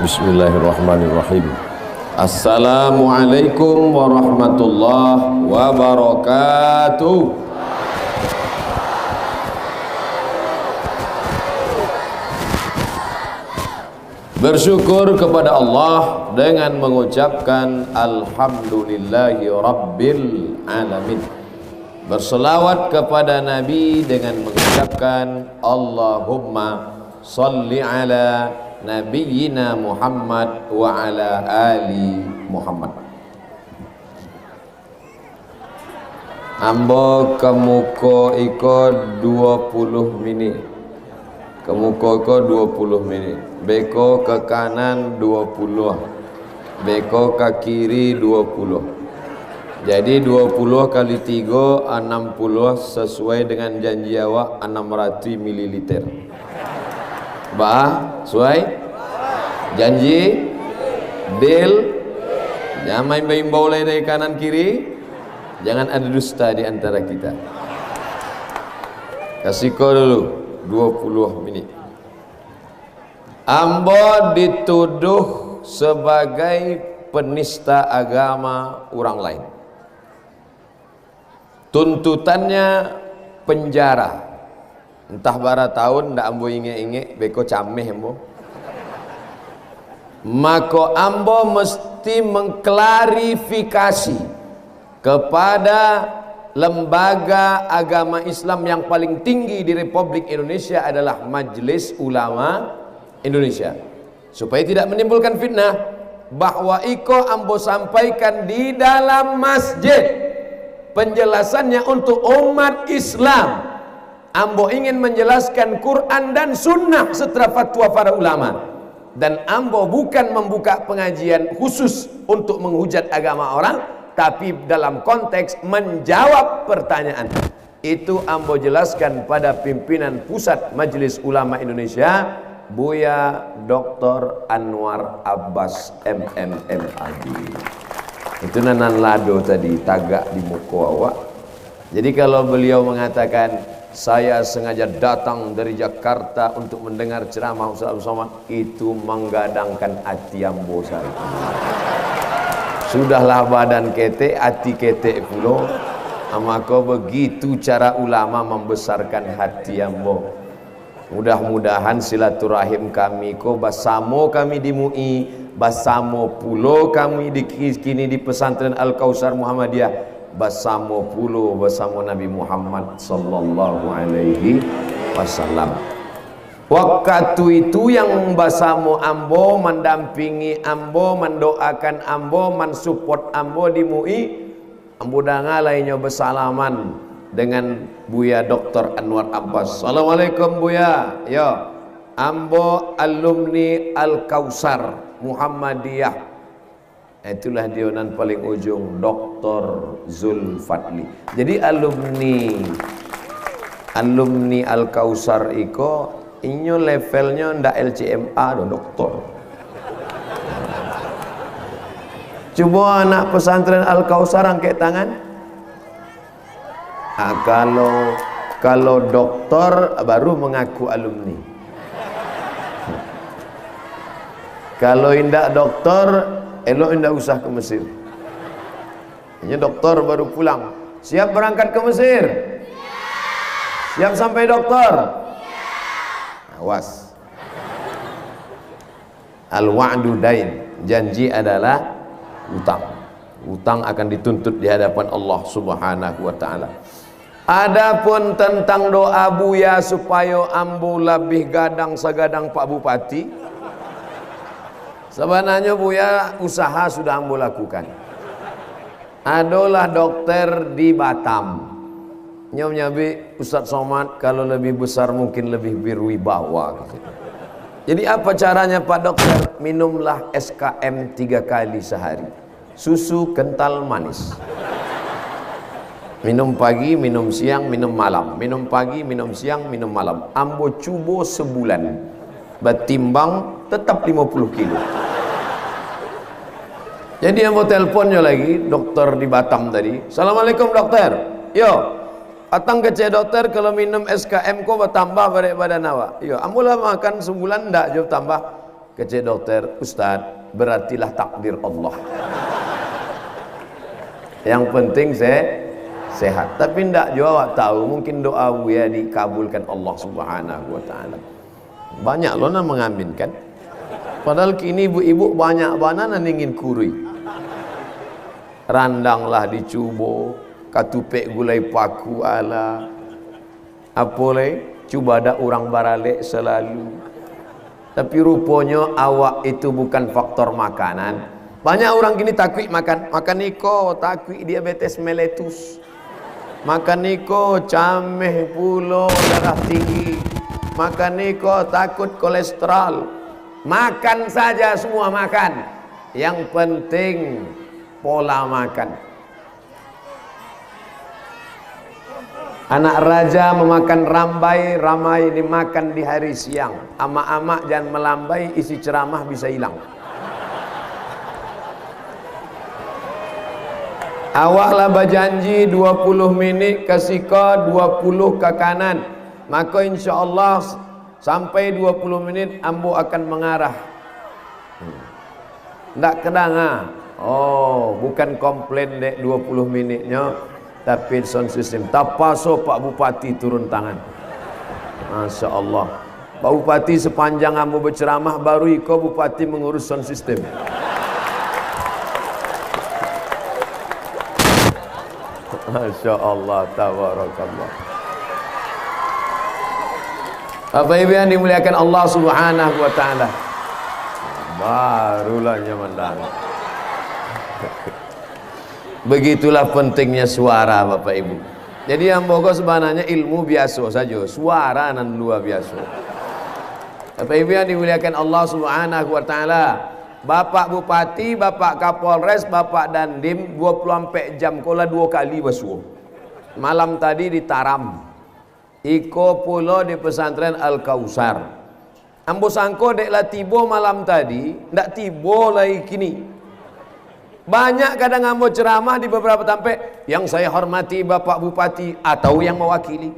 Bismillahirrahmanirrahim. Assalamualaikum warahmatullahi wabarakatuh. Bersyukur kepada Allah dengan mengucapkan Alhamdulillahi Rabbil Alamin. Berselawat kepada Nabi dengan mengucapkan Allahumma salli ala Nabiyyina Muhammad wa ala ali Muhammad. Ambo kemuko iko 20 menit. Kemuko iko 20 menit. Beko ke kanan 20. Beko ke kiri 20. Jadi 20 kali 3 60 sesuai dengan janji awak 600 ml. Bah, sesuai janji, deal. Jangan main-main boleh dari kanan kiri. Jangan ada dusta di antara kita. Kasih kau dulu 20 menit. Ambo dituduh sebagai penista agama orang lain. Tuntutannya penjara. Entah bara tahun ndak ambo inge-inge beko cameh ambo. Maka ambo mesti mengklarifikasi kepada lembaga agama Islam yang paling tinggi di Republik Indonesia adalah Majelis Ulama Indonesia, supaya tidak menimbulkan fitnah, bahwa iko ambo sampaikan di dalam masjid penjelasannya untuk umat Islam. Ambo ingin menjelaskan Quran dan Sunnah setelah fatwa para ulama. Dan ambo bukan membuka pengajian khusus untuk menghujat agama orang, tapi dalam konteks menjawab pertanyaan. Itu ambo jelaskan pada pimpinan pusat Majelis Ulama Indonesia, Buya Dr. Anwar Abbas MMMAD. Itu nanan lado tadi tagak di muka awak. Jadi kalau beliau mengatakan saya sengaja datang dari Jakarta untuk mendengar ceramah Ustaz Abdul Somad, itu menggadangkan hati ambo saya. Sudahlah badan kete, hati kete pulo. Maka begitu cara ulama membesarkan hati ambo. Mudah-mudahan silaturahim kami ko basamo kami di MUI, basamo pulo kami di kini di pesantren Al-Kausar Muhammadiyah, basamo pulo basamo Nabi Muhammad sallallahu alaihi wasallam. Waktu itu yang basamo ambo, mendampingi ambo, mendoakan ambo, mensupport ambo di MUI, ambo dangalainya bersalaman dengan Buya Dr. Anwar Abbas. Assalamualaikum Buya. Ya, ambo alumni Al-Kausar Muhammadiyah. Itulah dionan paling ujung, Dr. Zulfadli. Jadi alumni Al-Kausar iko inyo levelnya ndak LCMA do doktor. Coba anak pesantren Al-Kausar angkat tangan. Nah, kalau doktor baru mengaku alumni. Kalau indak doktor, elok indah usah ke Mesir. Ini doktor baru pulang. Siap berangkat ke Mesir? Siap sampai doktor? Awas. Al-wa'du dain. Janji adalah utang. Utang akan dituntut di hadapan Allah Subhanahu wa taala. Adapun tentang doa Buya supaya ambo lebih gadang sagadang Pak Bupati, sebenarnya Buya usaha sudah ambo lakukan. Adalah dokter di Batam. Nyabi Ustaz Somad kalau lebih besar mungkin lebih berwibawa. Jadi apa caranya Pak Dokter? Minumlah SKM 3 kali sehari. Susu kental manis. Minum pagi, minum siang, minum malam. Minum pagi, minum siang, minum malam. Ambo cubo sebulan. Betimbang tetap 50 kilo. Jadi ambo teleponnya lagi dokter di Batam tadi. Assalamualaikum dokter. Yo, atang kece dokter kalau minum SKM ko bertambah berat badan awak. Yo, ambo lah makan sebulan ndak jauh tambah. Kata dokter, Ustaz, berartilah takdir Allah. Yang penting saya sehat. Tapi ndak juga awak tahu, mungkin doa ya dikabulkan Allah Subhanahu wa taala. Banyak loh yang mengaminkan. Padahal kini ibu-ibu banyak banget yang ingin kurui. Randanglah dicubo, katupek gulai paku ala. Apa lagi? Cuba ada orang baralek selalu. Tapi rupanya awak itu bukan faktor makanan. Banyak orang gini takut makan. Makan niko takut diabetes mellitus. Makan niko cameh pulo darah tinggi. Makan niko takut kolesterol. Makan saja semua makan. Yang penting pola makan. Anak raja memakan rambai, ramai dimakan di hari siang. Amak-amak jangan melambai, isi ceramah bisa hilang. Awaklah berjanji 20 minit ke sika, 20 ke kanan. Maka insya Allah sampai 20 menit ambo akan mengarah. Ndak kedang ha? Oh, bukan komplain dek 20 minitnya. Tapi sound system tak paso Pak Bupati turun tangan. Masya Allah. Pak Bupati sepanjang ambo berceramah baru iko Bupati mengurus sound system. Masya Allah, tabarakallah. Bapak Ibu yang dimuliakan Allah Subhanahu wa taala. Barulah nyaman dah. Begitulah pentingnya suara Bapak Ibu. Jadi yang pokok sebenarnya ilmu biasa saja, suara nan luar biasa. Bapak Ibu yang dimuliakan Allah Subhanahu wa taala, Bapak Bupati, Bapak Kapolres, Bapak Dandim 24 jam kola 2 kali basuh. Malam tadi di Taram. Iko pulo di pesantren Al Kausar. Ambo sangko deklah tibo malam tadi, ndak tibo lagi kini. Banyak kadang ambo ceramah di beberapa tempat, yang saya hormati Bapak Bupati atau yang mewakili,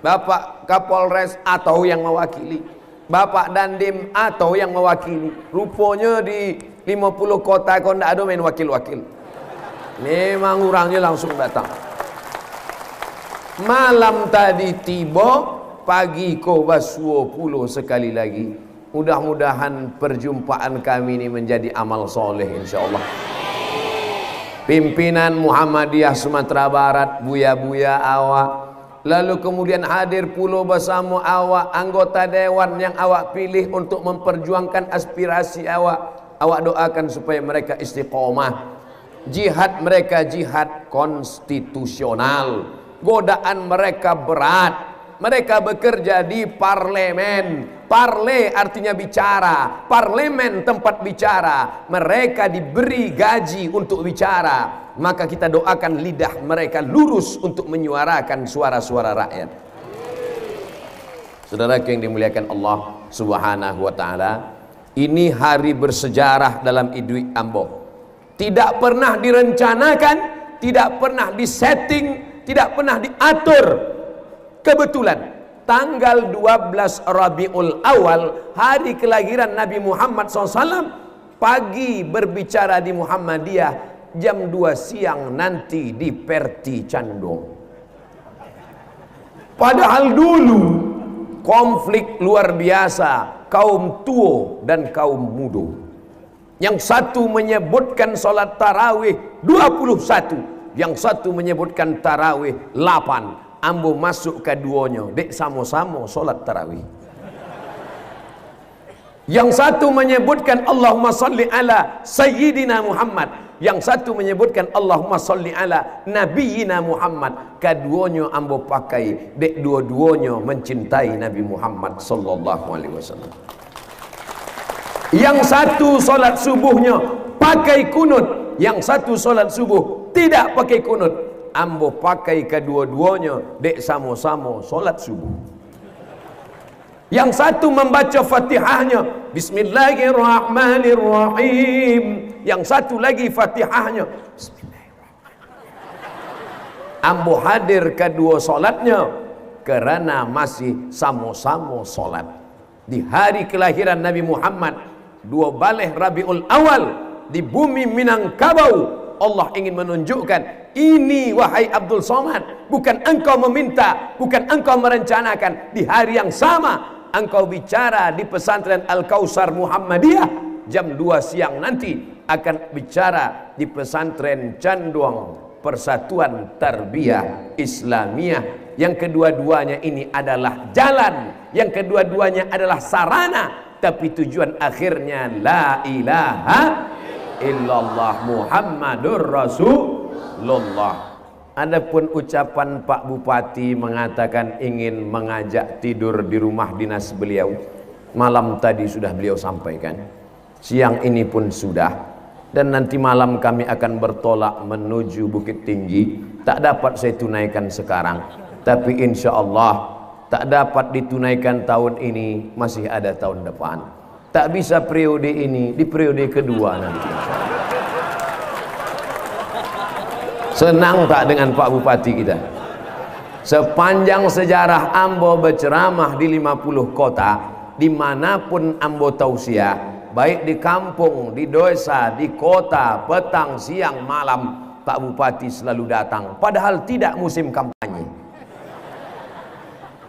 Bapak Kapolres atau yang mewakili, Bapak Dandim atau yang mewakili. Rupanya di 50 kota kau ndak ada main wakil-wakil. Memang orangnya langsung datang. Malam tadi tiba, pagi kau basuh pulau sekali lagi. Mudah-mudahan perjumpaan kami ini menjadi amal soleh insyaallah. Pimpinan Muhammadiyah Sumatera Barat, buya-buya awak, lalu kemudian hadir pulau bersama awak, anggota dewan yang awak pilih untuk memperjuangkan aspirasi awak. Awak doakan supaya mereka istiqomah. Jihad mereka jihad konstitusional. Godaan mereka berat. Mereka bekerja di parlemen. Parle artinya bicara, parlemen tempat bicara. Mereka diberi gaji untuk bicara. Maka kita doakan lidah mereka lurus untuk menyuarakan suara-suara rakyat. Saudara yang dimuliakan Allah Subhanahu wa taala, ini hari bersejarah dalam hidup ambo. Tidak pernah direncanakan, tidak pernah disetting, tidak pernah diatur. Kebetulan tanggal 12 Rabiul Awal, hari kelahiran Nabi Muhammad SAW, pagi berbicara di Muhammadiyah, jam 2 siang nanti di Perti Candong. Padahal dulu konflik luar biasa kaum tua dan kaum muda. Yang satu menyebutkan salat tarawih 21, yang satu menyebutkan tarawih 8. Ambo masuk keduanya, dek sama-sama solat tarawih. Yang satu menyebutkan Allahumma salli ala Sayyidina Muhammad, yang satu menyebutkan Allahumma salli ala Nabiyyina Muhammad. Keduanya ambo pakai, dek dua-duanya mencintai Nabi Muhammad sallallahu alaihi wasallam. Yang satu solat subuhnya pakai kunut, yang satu solat subuh tidak pakai kunut. Ambo pakai kedua-duanya, dek sama-sama solat subuh. Yang satu membaca Fatihahnya Bismillahirrahmanirrahim, yang satu lagi Fatihahnya Bismillahirrahmanirrahim. Ambo hadir kedua solatnya karena masih sama-sama solat di hari kelahiran Nabi Muhammad. 2 baleh Rabiul Awal di bumi Minangkabau, Allah ingin menunjukkan, ini wahai Abdul Somad, bukan engkau meminta, bukan engkau merencanakan, di hari yang sama engkau bicara di pesantren Al-Kausar Muhammadiyah, jam 2 siang nanti akan bicara di pesantren Canduang Persatuan Tarbiyah Islamiyah, yang kedua-duanya ini adalah jalan, yang kedua-duanya adalah sarana, tapi tujuan akhirnya la ilaha illallah Muhammadur Rasulullah. Adapun ucapan Pak Bupati mengatakan ingin mengajak tidur di rumah dinas beliau, malam tadi sudah beliau sampaikan, siang ini pun sudah, dan nanti malam kami akan bertolak menuju Bukit Tinggi. Tak dapat saya tunaikan sekarang, tapi insya Allah tak dapat ditunaikan tahun ini, masih ada tahun depan. Tak bisa periode ini, di periode kedua nanti. Senang tak dengan Pak Bupati kita? Sepanjang sejarah Ambo berceramah di 50 kota, dimanapun Ambo tausiah, baik di kampung, di desa, di kota, petang, siang, malam, Pak Bupati selalu datang, padahal tidak musim kampanye.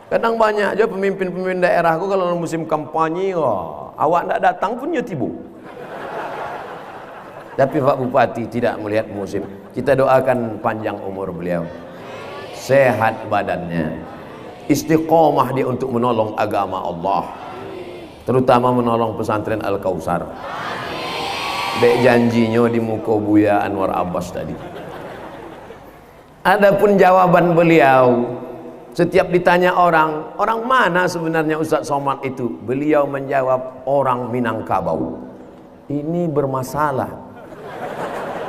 Kadang banyak aja pemimpin-pemimpin daerahku kalau musim kampanye, awak tidak datang pun ya tibu. Tapi Pak Bupati tidak melihat musim. Kita doakan panjang umur beliau, sehat badannya, istiqomah dia untuk menolong agama Allah, terutama menolong pesantren Al-Kausar. Dek janjinya di muka Buya Anwar Abbas tadi. Adapun jawaban beliau, setiap ditanya orang mana sebenarnya Ustaz Somad itu, beliau menjawab, orang Minangkabau. Ini bermasalah,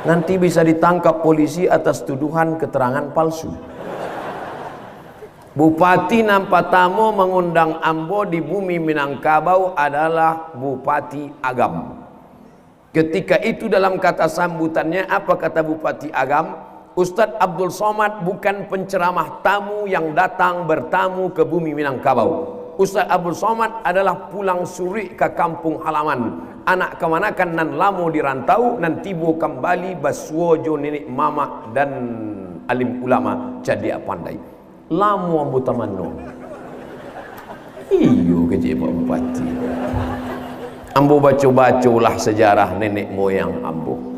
nanti bisa ditangkap polisi atas tuduhan keterangan palsu. Bupati Nampatamo mengundang Ambo di bumi Minangkabau adalah Bupati Agam. Ketika itu dalam kata sambutannya, apa kata Bupati Agam? Ustadz Abdul Somad bukan penceramah tamu yang datang bertamu ke bumi Minangkabau. Ustadz Abdul Somad adalah pulang suri ke kampung halaman, anak kemanakan nan lamo di rantau, nan tibo kembali baswojo nenek mama dan alim ulama jadi pandai lamo ambo tamano. Iyo keje Pak Bupati, ambo baca-baculah sejarah nenek moyang ambo.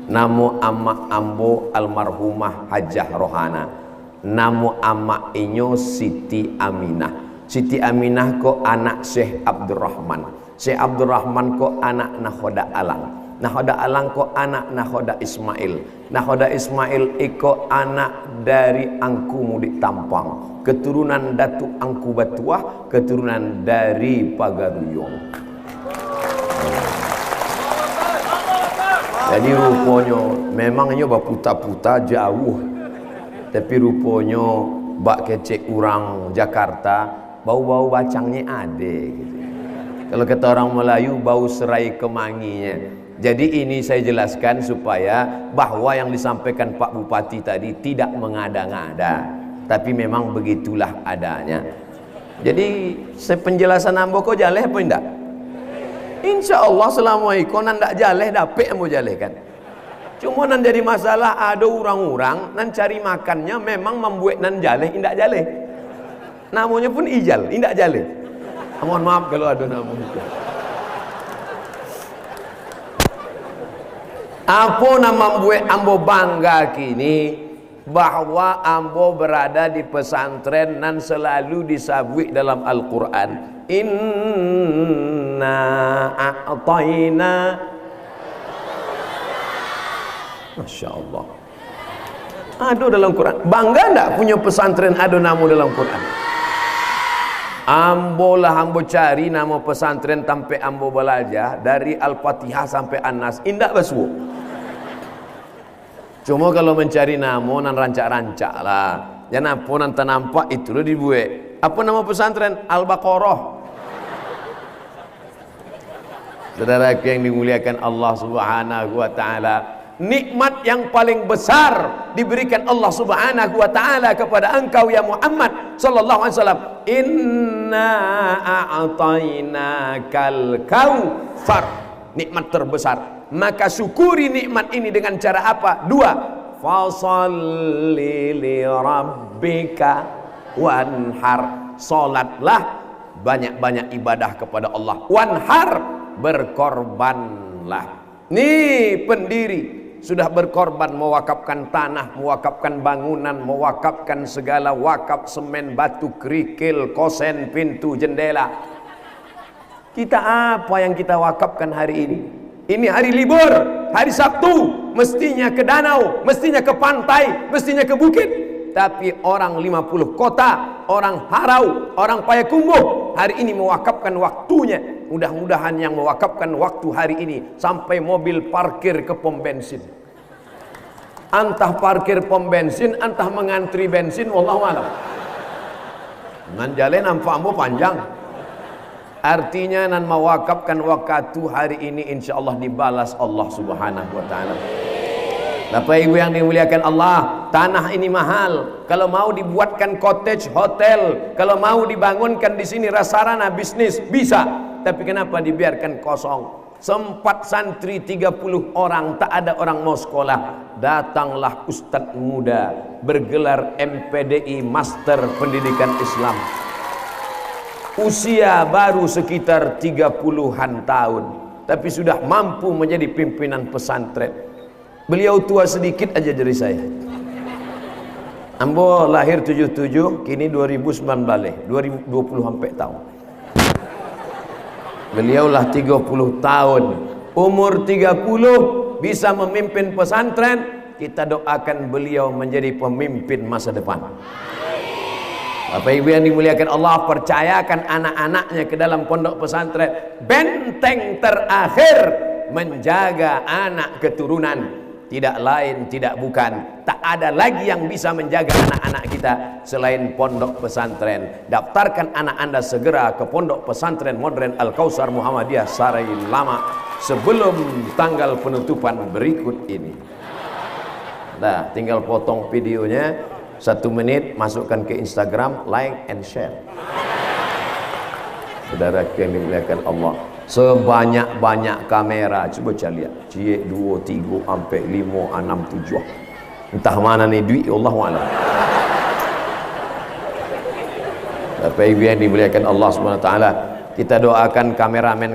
Namo ama ambo almarhumah Hajah Rohana, namo ama inyo Siti Aminah. Siti Aminah ko anak Syekh Abdurrahman, Syekh Abdurrahman ko anak Nakhoda Alang, Nakhoda Alang ko anak Nakhoda Ismail, Nakhoda Ismail iko anak dari Angku Mudik Tampang, keturunan Datu Angku Batuah, keturunan dari Pagaruyung. Jadi rupanya memangnya baputa-puta jauh, tapi rupanya bak kecek orang Jakarta bau-bau bacangnya ada gitu. Kalau kata orang Melayu, bau serai kemanginya. Jadi ini saya jelaskan supaya bahwa yang disampaikan Pak Bupati tadi tidak mengada-ngada, tapi memang begitulah adanya. Jadi penjelasan ambo kok jaleh apa enggak? Insya Allah selama ikon ndak jaleh dapet mau jaleh kan. Cuma nan jadi masalah ada orang-orang nan cari makannya memang membuat nan jaleh indak jaleh. Namanya pun ijal, indak jaleh. Mohon maaf kalau ada namanya. Apa nama buat ambo bangga kini bahwa ambo berada di pesantren nan selalu disabui dalam Al-Quran. Inna a'tayna. Masya Allah. Ada dalam Quran. Bangga enggak punya pesantren ada nama dalam Quran? Ambo lah ambo cari nama pesantren sampai ambo belajar dari Al-Fatihah sampai An-Nas, indak baswo. Cuma kalau mencari nama nan rancak-rancak lah. Jangan apa nan nampak itu lo dibuat. Apa nama pesantren? Al-Baqarah. Saudara yang dimuliakan Allah Subhanahu wa taala, nikmat yang paling besar diberikan Allah Subhanahu wa taala kepada engkau ya Muhammad sallallahu alaihi wasallam. Inna a'tainakal kautsar. nikmat terbesar. Maka syukuri nikmat ini dengan cara apa? Dua. Fasholli li rabbika wanhar. Salatlah, banyak-banyak ibadah kepada Allah. Wanhar, berkorbanlah. Nih pendiri sudah berkorban, mewakafkan tanah, mewakafkan bangunan, mewakafkan segala wakaf, semen, batu, kerikil, kosen, pintu, jendela. Kita apa yang kita wakafkan hari ini? Ini hari libur, hari Sabtu, mestinya ke danau, mestinya ke pantai, mestinya ke bukit. Tapi orang 50 kota, orang Harau, orang Payakumbuh hari ini mewakafkan waktunya. Mudah-mudahan yang mewakafkan waktu hari ini sampai mobil parkir ke pom bensin. Antah parkir pom bensin, antah mengantri bensin, wallahu a'lam. Nan jalan nampakmu panjang. Artinya nan mewakafkan waktu hari ini insyaallah dibalas Allah Subhanahu wa taala. Bapak Ibu yang dimuliakan Allah, tanah ini mahal. Kalau mau dibuatkan cottage, hotel, kalau mau dibangunkan di sini rasarana bisnis bisa. Tapi kenapa dibiarkan kosong? Sempat santri 30 orang, tak ada orang mau sekolah. Datanglah ustadz muda bergelar MPDI Master Pendidikan Islam. Usia baru sekitar 30-an tahun, tapi sudah mampu menjadi pimpinan pesantren. Beliau tua sedikit aja dari saya. Ambo lahir 77, kini 2019, 2020 sampai tahun. Beliau lah 30 tahun. Umur 30 bisa memimpin pesantren. Kita doakan beliau menjadi pemimpin masa depan. Bapak Ibu yang dimuliakan Allah, percayakan anak-anaknya ke dalam pondok pesantren. Benteng terakhir menjaga anak keturunan. Tidak lain, tidak bukan. Tak ada lagi yang bisa menjaga anak-anak kita selain pondok pesantren. Daftarkan anak Anda segera ke pondok pesantren modern Al-Kausar Muhammadiyah Sarai Lama sebelum tanggal penutupan berikut ini. Nah, tinggal potong videonya 1 menit, masukkan ke Instagram, like and share. Saudara yang dimuliakan Allah, sebanyak-banyak kamera, coba cari lihat, cie 2, 3, sampai 5, 6, 7. Entah mana nih duit, Allah wa'ala. Bapak Ibu yang dimuliakan Allah Subhanahu wa taala, kita doakan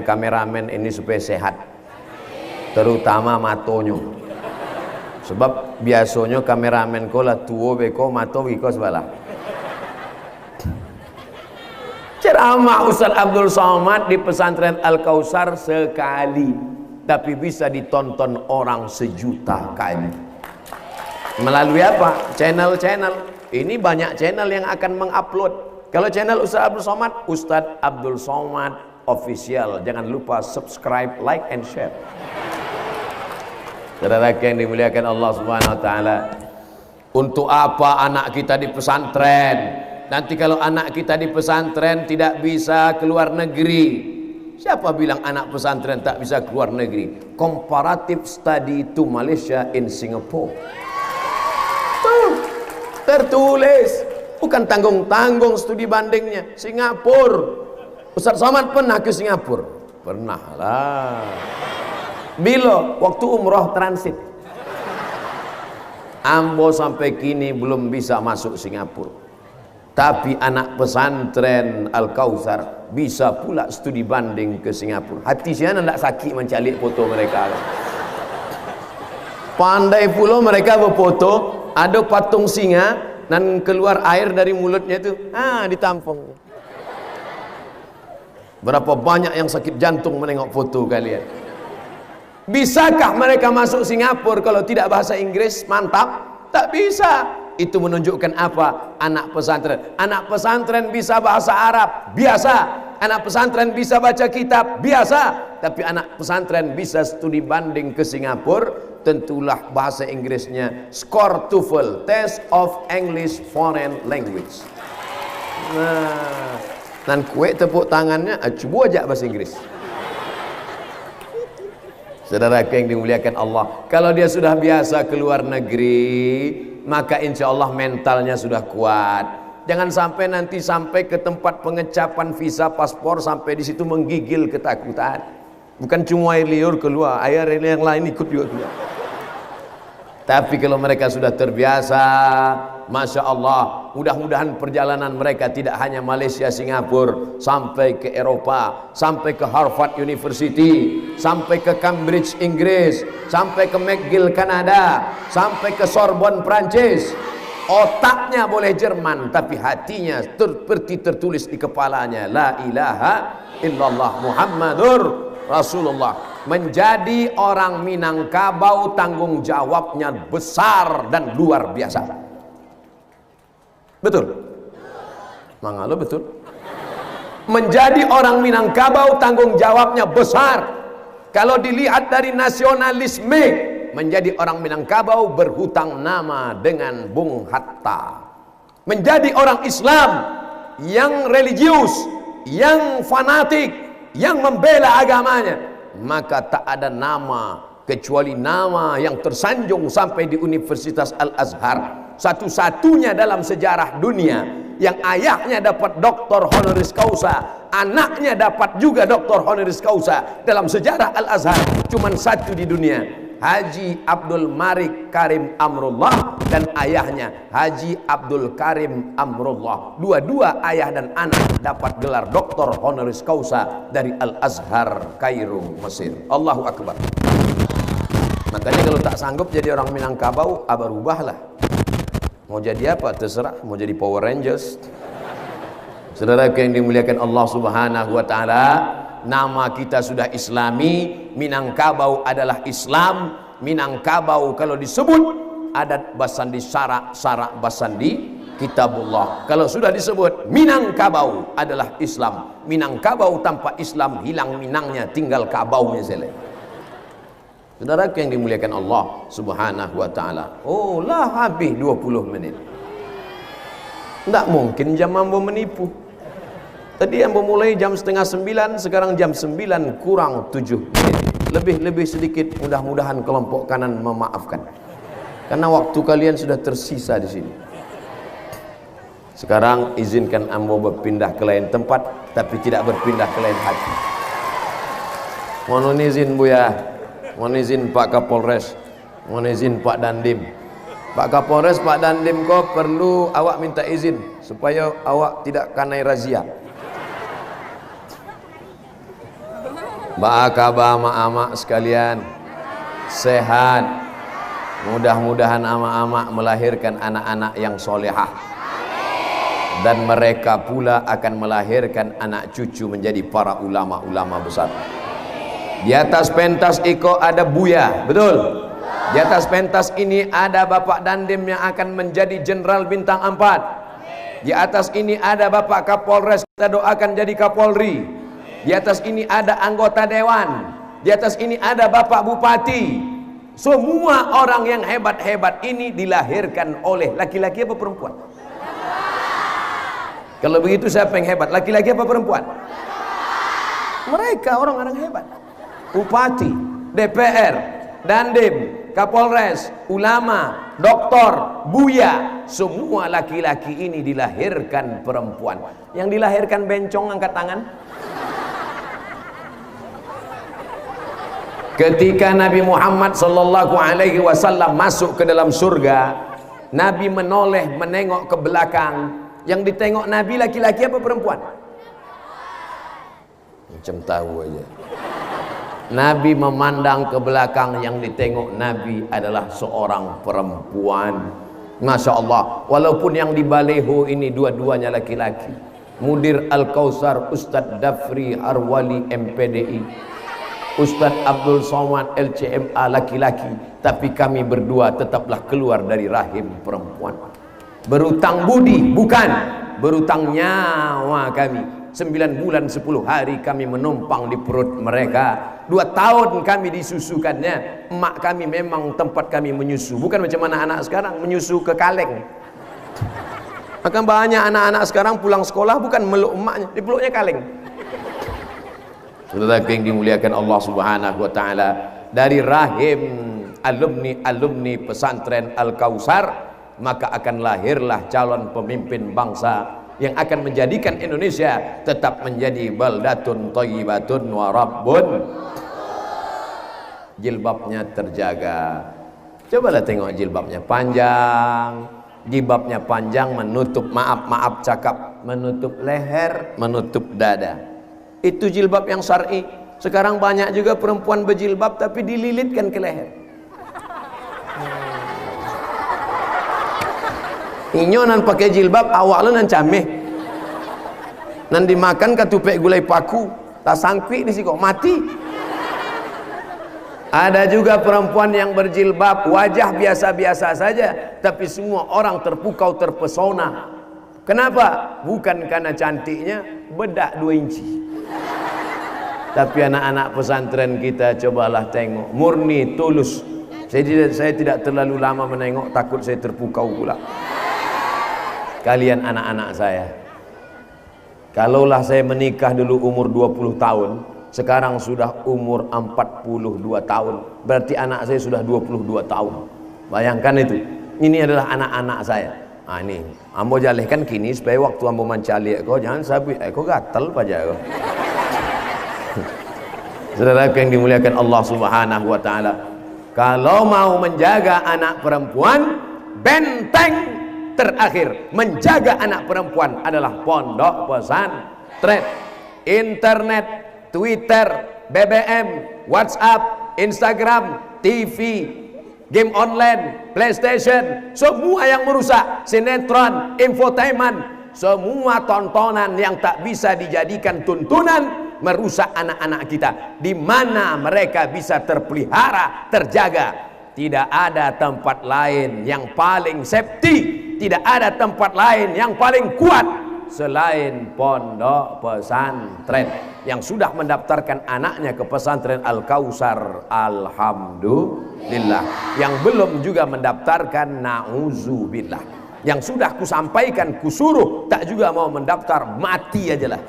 kameramen ini supaya sehat, terutama matonya. Sebab biasanya kameramen ko lah tua beko mato beko sebelah. Ceramah Ustaz Abdul Somad di pesantren Al-Kausar sekali, tapi bisa ditonton orang 1 juta kali. Melalui apa? Channel-channel. Ini banyak channel yang akan mengupload. Kalau channel Ustaz Abdul Somad, Ustaz Abdul Somad Official. Jangan lupa subscribe, like and share. Saudara yang dimuliakan Allah Subhanahu wa taala, untuk apa anak kita di pesantren? Nanti kalau anak kita di pesantren tidak bisa keluar negeri. Siapa bilang anak pesantren tak bisa keluar negeri? Comparative study to Malaysia in Singapore. Tuh, tertulis, bukan tanggung-tanggung studi bandingnya. Singapura. Ustaz Somad pernah ke Singapura? Pernah lah. Bila waktu umroh transit. Ambo sampai kini belum bisa masuk Singapura. Tapi anak pesantren Al-Kausar bisa pula studi banding ke Singapura. Hati saya nak sakit mencalik foto mereka. Pandai pula mereka berfoto, ada patung singa dan keluar air dari mulutnya itu, ditampung. Berapa banyak yang sakit jantung menengok foto kalian. Bisakah mereka masuk Singapura kalau tidak bahasa Inggris? Mantap. Tak bisa. Itu menunjukkan apa? Anak pesantren. Anak pesantren bisa bahasa Arab, biasa. Anak pesantren bisa baca kitab, biasa. Tapi anak pesantren bisa studi banding ke Singapura, tentulah bahasa Inggrisnya skor TOEFL, Test of English Foreign Language. Nah, dan kue tepuk tangannya, coba aja bahasa Inggris. Saudara yang dimuliakan Allah, kalau dia sudah biasa keluar negeri, maka insya Allah mentalnya sudah kuat. Jangan sampai nanti sampai ke tempat pengecapan visa paspor, sampai di situ menggigil ketakutan. Bukan cuma air liur keluar, air yang lain ikut juga keluar. Tapi kalau mereka sudah terbiasa, Masya Allah, mudah-mudahan perjalanan mereka tidak hanya Malaysia, Singapura, sampai ke Eropa, sampai ke Harvard University, sampai ke Cambridge Inggris, sampai ke McGill Kanada, sampai ke Sorbonne Prancis. Otaknya boleh Jerman, tapi hatinya seperti tertulis di kepalanya, la ilaha illallah Muhammadur Rasulullah. Menjadi orang Minangkabau tanggung jawabnya besar dan luar biasa. Betul? Mangalo betul? Menjadi orang Minangkabau tanggung jawabnya besar. Kalau dilihat dari nasionalisme, menjadi orang Minangkabau berhutang nama dengan Bung Hatta. Menjadi orang Islam yang religius, yang fanatik, yang membela agamanya, maka tak ada nama kecuali nama yang tersanjung sampai di Universitas Al-Azhar, satu-satunya dalam sejarah dunia yang ayahnya dapat doktor honoris causa, anaknya dapat juga doktor honoris causa. Dalam sejarah Al-Azhar cuman satu di dunia, Haji Abdul Malik Karim Amrullah, dan ayahnya Haji Abdul Karim Amrullah. Dua-dua ayah dan anak dapat gelar doktor honoris causa dari Al-Azhar Kairo, Mesir. Allahu Akbar. Makanya kalau tak sanggup jadi orang Minangkabau, berubahlah. Mau jadi apa terserah, mau jadi Power Rangers. Saudara yang dimuliakan Allah Subhanahu wa taala, nama kita sudah Islami. Minangkabau adalah Islam. Minangkabau kalau disebut adat basandi syarak, syarak basandi kitabullah. Kalau sudah disebut Minangkabau adalah Islam. Minangkabau tanpa Islam hilang Minangnya, tinggal kabaunya saja. Saudara yang dimuliakan Allah Subhanahu wa taala. Oh lah, habis 20 menit. Tidak mungkin jam ambo menipu. Tadi yang memulai jam 8:30, sekarang jam 9 kurang 7 menit. Lebih sedikit, mudah-mudahan kelompok kanan memaafkan. Karena waktu kalian sudah tersisa di sini. Sekarang izinkan ambo berpindah ke lain tempat, tapi tidak berpindah ke lain hati. Mohon izin Buya, mohon izin Pak Kapolres, mohon izin Pak Dandim. Pak Kapolres, Pak Dandim, kok perlu awak minta izin supaya awak tidak kanai razia. Ba'akabah ama-ama sekalian sehat, mudah-mudahan ama-ama melahirkan anak-anak yang solehah, dan mereka pula akan melahirkan anak cucu menjadi para ulama-ulama besar. Di atas pentas Iko ada Buya, betul? Di atas pentas ini ada Bapak Dandim yang akan menjadi Jenderal Bintang 4. Di atas ini ada Bapak Kapolres, kita doakan jadi Kapolri. Di atas ini ada anggota dewan. Di atas ini ada Bapak Bupati. Semua orang yang hebat-hebat ini dilahirkan oleh laki-laki apa perempuan? Kalau begitu siapa yang hebat? Laki-laki apa perempuan? Mereka orang-orang hebat. Bupati, DPR, Dandim, Kapolres, ulama, doktor, Buya, semua laki-laki ini dilahirkan perempuan. Yang dilahirkan bencong angkat tangan. Ketika Nabi Muhammad sallallahu alaihi wasallam masuk ke dalam surga, Nabi menoleh menengok ke belakang. Yang ditengok Nabi laki-laki apa perempuan? Macam tahu aja. Nabi memandang ke belakang, yang ditengok Nabi adalah seorang perempuan. Masya Allah. Walaupun yang di baleho ini dua-duanya laki-laki. Mudir Al-Kausar Ustadz Dafri Arwali MPDI, Ustadz Abdul Somad LCMA laki-laki, tapi kami berdua tetaplah keluar dari rahim perempuan. Berutang budi, bukan, berutang nyawa kami. 9 bulan 10 hari kami menumpang di perut mereka. 2 tahun kami disusukannya. Emak kami memang tempat kami menyusu, bukan macam anak-anak sekarang menyusu ke kaleng. Akan banyak anak-anak sekarang pulang sekolah bukan meluk emaknya, dipeluknya kaleng. Saudara yang dimuliakan Allah Subhanahu wa taala, dari rahim alumni pesantren Al-Kausar, maka akan lahirlah calon pemimpin bangsa yang akan menjadikan Indonesia tetap menjadi baldatun thayyibatun wa rabbun jilbabnya terjaga. Cobalah tengok jilbabnya panjang, jilbabnya panjang menutup, maaf cakap, menutup leher, menutup dada. Itu jilbab yang syar'i. Sekarang banyak juga perempuan berjilbab tapi dililitkan ke leher. Inyo nan pakai jilbab, awak lo nan cameh. Nan dimakan katupek gulai paku, tak sangkwi di siko mati. Ada juga perempuan yang berjilbab, wajah biasa-biasa saja, tapi semua orang terpukau, terpesona. Kenapa? Bukan karena cantiknya, bedak 2 inci. Tapi anak-anak pesantren kita cobalah tengok, murni, tulus. Saya tidak terlalu lama menengok, takut saya terpukau pula. Kalian anak-anak saya, kalaulah saya menikah dulu umur 20 tahun, sekarang sudah umur 42 tahun, berarti anak saya sudah 22 tahun. Bayangkan itu. Ini adalah anak-anak saya. Nah ini, ambo jalihkan kini supaya waktu ambo mencari kau jangan sabit, kau gatal aja kau. Saudara yang dimuliakan Allah Subhanahu wa taala, kalau mau menjaga anak perempuan, benteng terakhir menjaga anak perempuan adalah pondok pesantren. Internet, Twitter, BBM, WhatsApp, Instagram, TV, game online, PlayStation, semua yang merusak, sinetron, infotainment, semua tontonan yang tak bisa dijadikan tuntunan merusak anak-anak kita. Di mana mereka bisa terpelihara, terjaga. Tidak ada tempat lain yang paling safety, tidak ada tempat lain yang paling kuat selain pondok pesantren. Yang sudah mendaftarkan anaknya ke pesantren Al-Kausar, alhamdulillah. Yang belum juga mendaftarkan, na'udzubillah. Yang sudah kusampaikan, kusuruh, tak juga mau mendaftar, mati aja lah.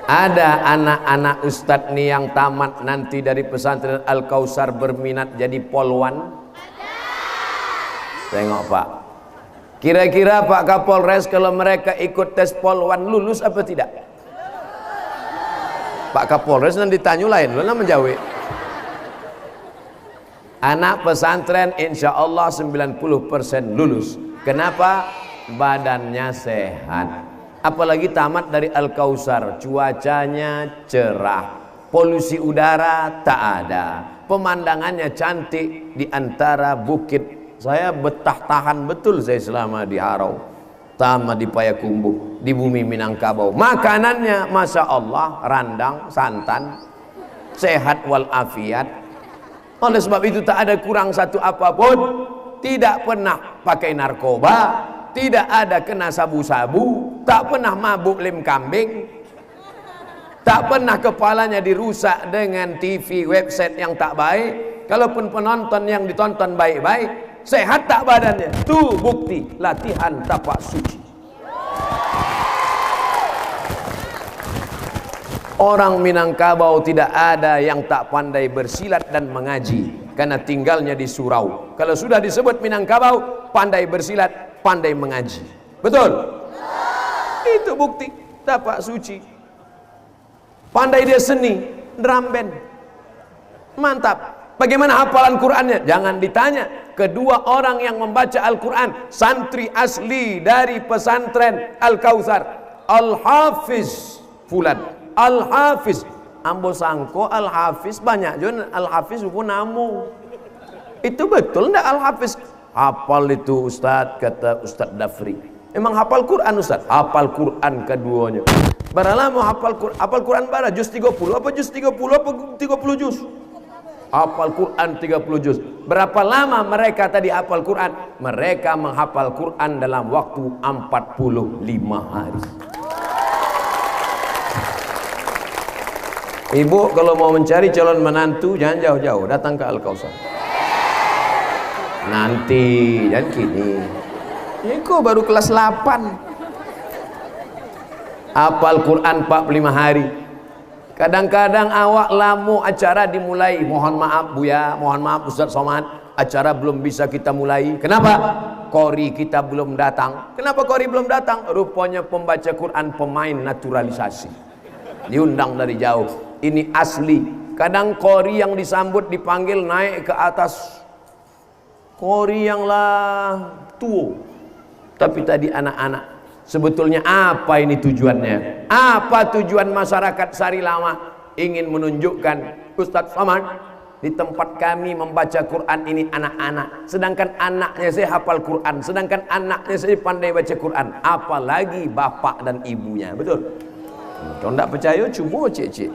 Ada anak-anak ustadz nih yang tamat nanti dari pesantren Al-Kausar berminat jadi polwan? Tengok Pak, kira-kira Pak Kapolres kalau mereka ikut tes polwan lulus apa tidak? Pak Kapolres nanti ditanya lain, lo menjawab. Anak pesantren insya Allah 90% lulus. Kenapa? Badannya sehat. Apalagi tamat dari Al-Kausar, cuacanya cerah, polusi udara tak ada, pemandangannya cantik di antara bukit. Saya betah tahan betul saya selama di Harau, sama di Payakumbuh, di bumi Minangkabau. Makanannya Masya Allah, randang, santan, sehat walafiat. Oleh sebab itu tak ada kurang satu apapun. Tidak pernah pakai narkoba, tidak ada kena sabu-sabu, tak pernah mabuk lem kambing, tak pernah kepalanya dirusak dengan TV, website yang tak baik. Kalaupun penonton yang ditonton baik-baik, sehat tak badannya? Tuh bukti latihan tapak suci. Orang Minangkabau tidak ada yang tak pandai bersilat dan mengaji, karena tinggalnya di surau. Kalau sudah disebut Minangkabau, pandai bersilat, pandai mengaji. Betul? Itu bukti tapak suci. Pandai dia seni, drum band. Mantap. Bagaimana hafalan Qur'annya? Jangan ditanya. Kedua orang yang membaca Al-Quran, santri asli dari pesantren Al-Kausar, Al-Hafiz Fulan, Al-Hafiz. Ambo sangko Al-Hafiz banyak juga Al-Hafiz pun namu. Itu betul enggak Al-Hafiz? Hafal itu Ustadz, kata Ustadz Dafri. Emang hafal Quran Ustadz? Hafal Quran keduanya. Baralah mau hafal Quran bara juz 30 apa juz 30 apa 30 juz? Hafal Quran 30 juz. Berapa lama mereka tadi hafal Quran? Mereka menghafal Quran dalam waktu 45 hari. Ibu kalau mau mencari calon menantu jangan jauh-jauh, datang ke Al-Kausar. Nanti jangan kini. Ini kok baru kelas 8. Hafal Quran 45 hari. Kadang-kadang awak lamu acara dimulai, mohon maaf Buya, mohon maaf Ustaz Somad, acara belum bisa kita mulai. Kenapa? Qori kita belum datang. Kenapa Qori belum datang? Rupanya pembaca Quran pemain naturalisasi. diundang dari jauh. Ini asli. Kadang qori yang disambut dipanggil naik ke atas, qori yang lah tua, tapi tadi anak-anak. Sebetulnya apa ini tujuannya? Apa tujuan masyarakat Sari Lama? Ingin menunjukkan Ustadz Somad, di tempat kami membaca Quran ini anak-anak, sedangkan anaknya saya hafal Quran, sedangkan anaknya saya pandai baca Quran, apalagi bapak dan ibunya. Betul? Kalau tidak percaya, cuba cek-cek.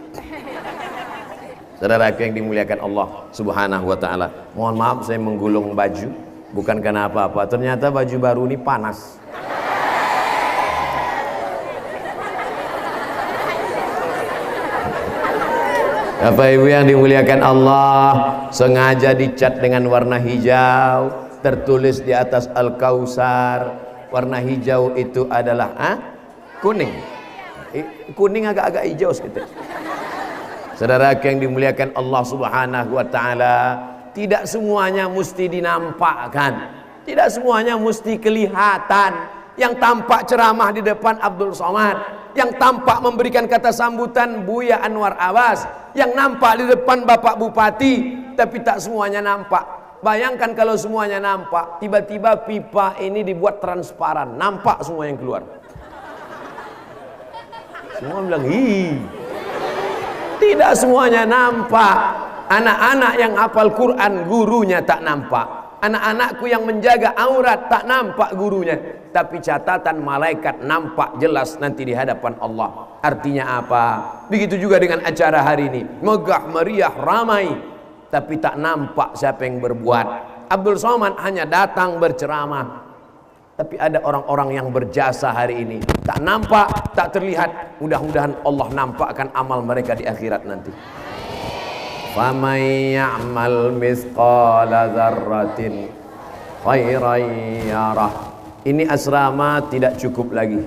Saudara yang dimuliakan Allah Subhanahu wa ta'ala, mohon maaf saya menggulung baju, bukan karena apa-apa. Ternyata baju baru ini panas. Bapak Ibu yang dimuliakan Allah, sengaja dicat dengan warna hijau, tertulis di atas Al-Kausar. Warna hijau itu adalah kuning. Kuning agak-agak hijau sedikit. Saudara yang dimuliakan Allah Subhanahu wa ta'ala, tidak semuanya mesti dinampakkan, tidak semuanya mesti kelihatan. Yang tampak ceramah di depan Abdul Somad, yang tampak memberikan kata sambutan Buya Anwar Abbas, yang nampak di depan Bapak Bupati, tapi tak semuanya nampak. Bayangkan kalau semuanya nampak, tiba-tiba pipa ini dibuat transparan, nampak semua yang keluar. Semua bilang, "Hi." Tidak semuanya nampak. Anak-anak yang hafal Quran gurunya tak nampak. Anak-anakku yang menjaga aurat tak nampak gurunya. Tapi catatan malaikat nampak jelas nanti di hadapan Allah. Artinya apa? Begitu juga dengan acara hari ini. Megah, meriah, ramai, tapi tak nampak siapa yang berbuat. Abdul Somad hanya datang berceramah, tapi ada orang-orang yang berjasa hari ini. Tak nampak, tak terlihat. Mudah-mudahan Allah nampakkan amal mereka di akhirat nanti. فَمَنْ يَعْمَلْ مِثْقَالَ ذَرَّةٍ خَيْرًا يَرَهُ. Ini asrama tidak cukup lagi.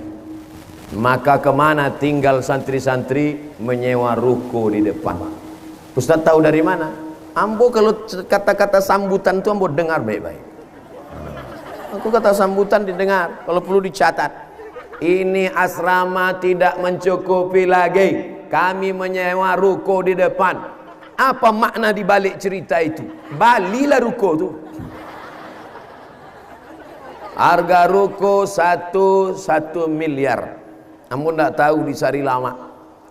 Maka kemana tinggal santri-santri menyewa ruko di depan. Ustaz tahu dari mana? Ambo kalau kata-kata sambutan itu ambo dengar baik-baik. Aku kata sambutan didengar, kalau perlu dicatat. Ini asrama tidak mencukupi lagi. Kami menyewa ruko di depan. Apa makna di balik cerita itu? Balilah ruko tu. Harga ruko 1 miliar. Namun tak tahu di Sari Lama.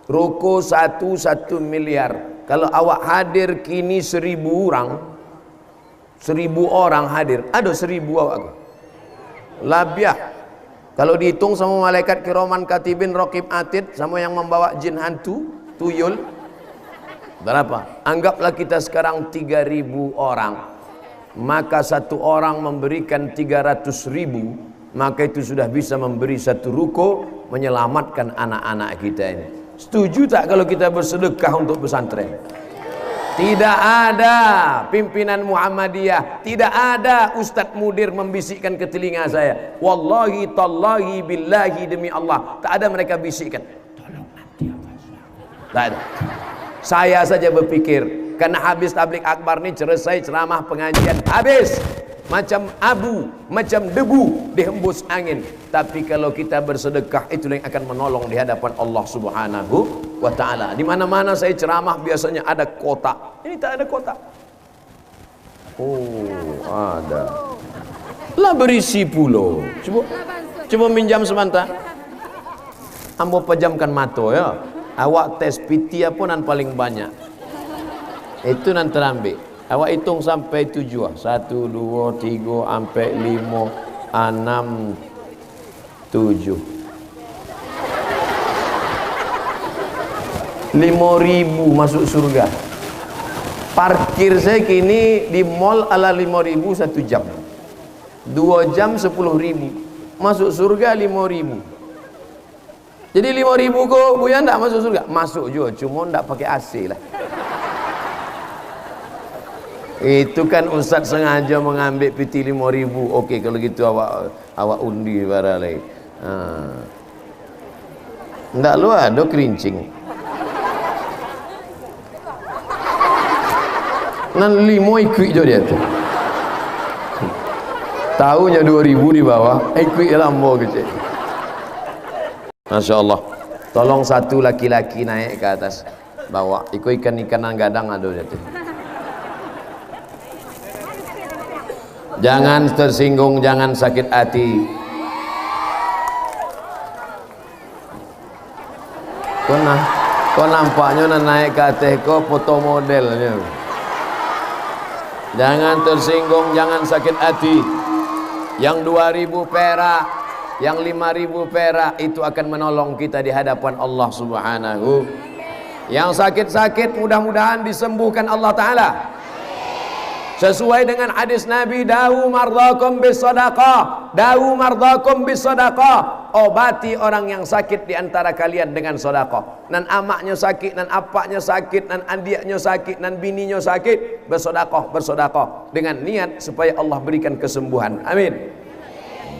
Ruko 1 miliar. Kalau awak hadir kini 1000 orang, 1000 orang hadir. Ada 1000 awak. Labiah. Kalau dihitung sama malaikat kiraman katibin raqib atid, sama yang membawa jin hantu, tuyul, berapa? Anggaplah kita sekarang 3000 orang. Maka satu orang memberikan 300.000, maka itu sudah bisa memberi satu ruko, menyelamatkan anak-anak kita ini. Setuju tak kalau kita bersedekah untuk pesantren? Tidak ada pimpinan Muhammadiyah, tidak ada Ustadz Mudir membisikkan ke telinga saya. Wallahi tallahi billahi demi Allah, tak ada mereka bisikkan. Tolong nanti apa? Tak ada. Saya saja berpikir, karena habis tablik akbar ini selesai ceramah pengajian, habis macam abu, macam debu dihembus angin. Tapi kalau kita bersedekah, itulah yang akan menolong di hadapan Allah Subhanahu wa ta'ala. Di mana-mana saya ceramah biasanya ada kotak. Ini tak ada kotak. Oh, ada. Lah berisi pulau. Coba minjam sebentar. Ambo pejamkan mata ya. Awak tes PT apunan paling banyak. Itu nanti terambil. Awak hitung sampai 7. 1, 2, 3, sampai 5, 6, 7. 5.000 masuk surga. Parkir saya kini di mall ala 5.000 1 jam. 2 jam 10.000. Masuk surga 5.000. Jadi 5.000 kok Buya ndak masuk surga? Masuk juga, cuma ndak pakai AC lah. Itu kan Ustaz sengaja mengambil PT 5.000. Okey, kalau gitu awak undi barang lagi. Ndak lu ada kerincing. Nan 5 ikut je dia tu. Tahunya 2.000 di bawah, ikut lambo kecil. Masya Allah. Tolong satu laki-laki naik ke atas, bawa ikut ikan-ikanan gadang ada itu. Jangan tersinggung, jangan sakit hati. Kau nampaknya naik ke atas kau foto modelnya. Jangan tersinggung, jangan sakit hati. Yang 2000 perak, yang 5000 perak itu akan menolong kita di hadapan Allah Subhanahu. Yang sakit-sakit mudah-mudahan disembuhkan Allah Ta'ala. Sesuai dengan hadis Nabi, dawu mardakum bis sadaqah, dawu mardakum bis sadaqah. Obati orang yang sakit di antara kalian dengan sedekah. Nan amaknya sakit, nan apaknya sakit, nan adiknya sakit, nan bininya sakit, bersedekah dengan niat supaya Allah berikan kesembuhan. Amin.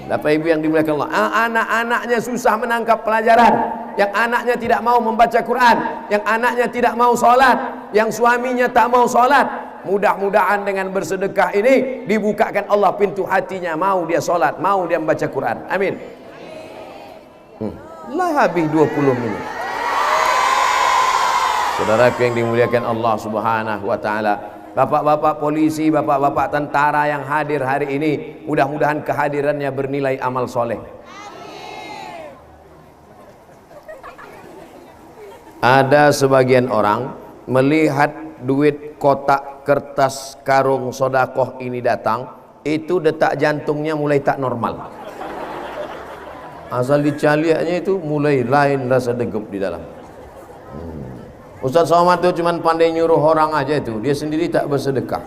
Bapak Ibu yang dimuliakan Allah, anak-anaknya susah menangkap pelajaran, yang anaknya tidak mau membaca Quran, yang anaknya tidak mau sholat, yang suaminya tak mau sholat, mudah-mudahan dengan bersedekah ini dibukakan Allah pintu hatinya, mau dia sholat, mau dia membaca Quran. Amin. Lah habis 20 menit. Saudaraku yang dimuliakan Allah Subhanahu wa Ta'ala, bapak-bapak polisi, bapak-bapak tentara yang hadir hari ini, mudah-mudahan kehadirannya bernilai amal soleh. Ada sebagian orang melihat duit kotak kertas karung sodakoh ini datang, itu detak jantungnya mulai tak normal. Asal dicaliaknya itu mulai lain rasa degup di dalam. Ustaz Somad itu cuma pandai nyuruh orang aja itu, dia sendiri tak bersedekah.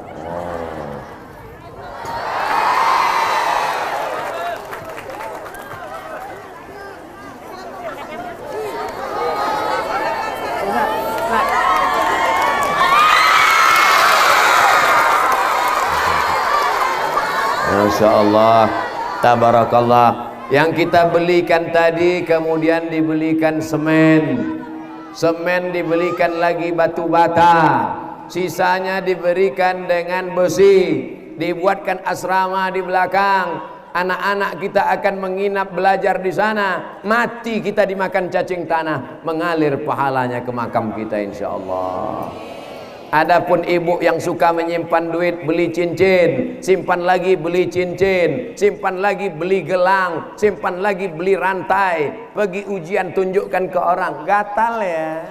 Masya Allah, tabarakallah. Yang kita belikan tadi kemudian dibelikan semen, dibelikan lagi batu bata, sisanya diberikan dengan besi, dibuatkan asrama di belakang. Anak-anak kita akan menginap belajar di sana, mati kita dimakan cacing tanah, mengalir pahalanya ke makam kita insya Allah. Adapun ibu yang suka menyimpan duit, beli cincin, simpan lagi beli cincin, simpan lagi beli gelang, simpan lagi beli rantai, pergi ujian tunjukkan ke orang, gatal ya.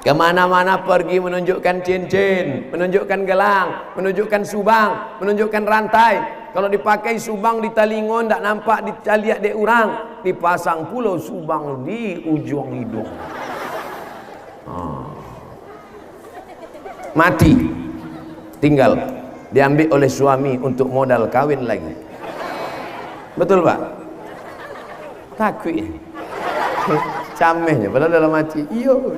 Kemana-mana pergi menunjukkan cincin, menunjukkan gelang, menunjukkan subang, menunjukkan rantai. Kalau dipakai subang di talingon tak nampak, dicaliak dek orang, dipasang pulau subang di ujung hidung. Mati, tinggal diambil oleh suami untuk modal kawin lagi. Betul Pak? Takut ya? Camehnya padahal dalam hati iyo.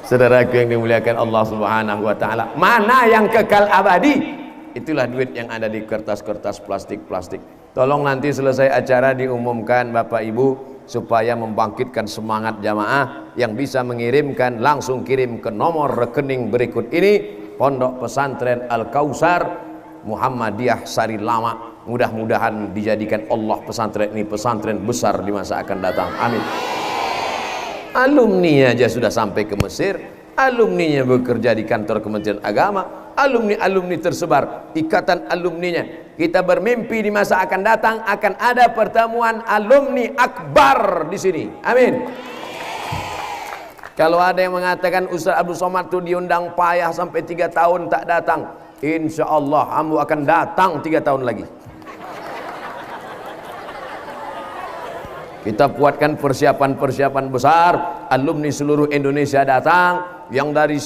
Saudaraku yang dimuliakan Allah Subhanahu wa Ta'ala, mana yang kekal abadi? Itulah duit yang ada di kertas-kertas plastik-plastik. Tolong nanti selesai acara diumumkan Bapak Ibu, supaya membangkitkan semangat jamaah yang bisa mengirimkan, langsung kirim ke nomor rekening berikut ini, Pondok Pesantren Al-Kausar Muhammadiyah Sari Lama. Mudah-mudahan dijadikan Allah pesantren ini pesantren besar di masa akan datang. Amin. Alumninya aja sudah sampai ke Mesir, alumninya bekerja di kantor Kementerian Agama, alumni-alumni tersebar, ikatan alumninya. Kita bermimpi di masa akan datang akan ada pertemuan alumni akbar di sini. Amin. Kalau ada yang mengatakan Ustaz Abdul Somad itu diundang payah sampai 3 tahun tak datang, insya Allah kamu akan datang 3 tahun lagi. Kita buatkan persiapan-persiapan besar, alumni seluruh Indonesia datang, yang dari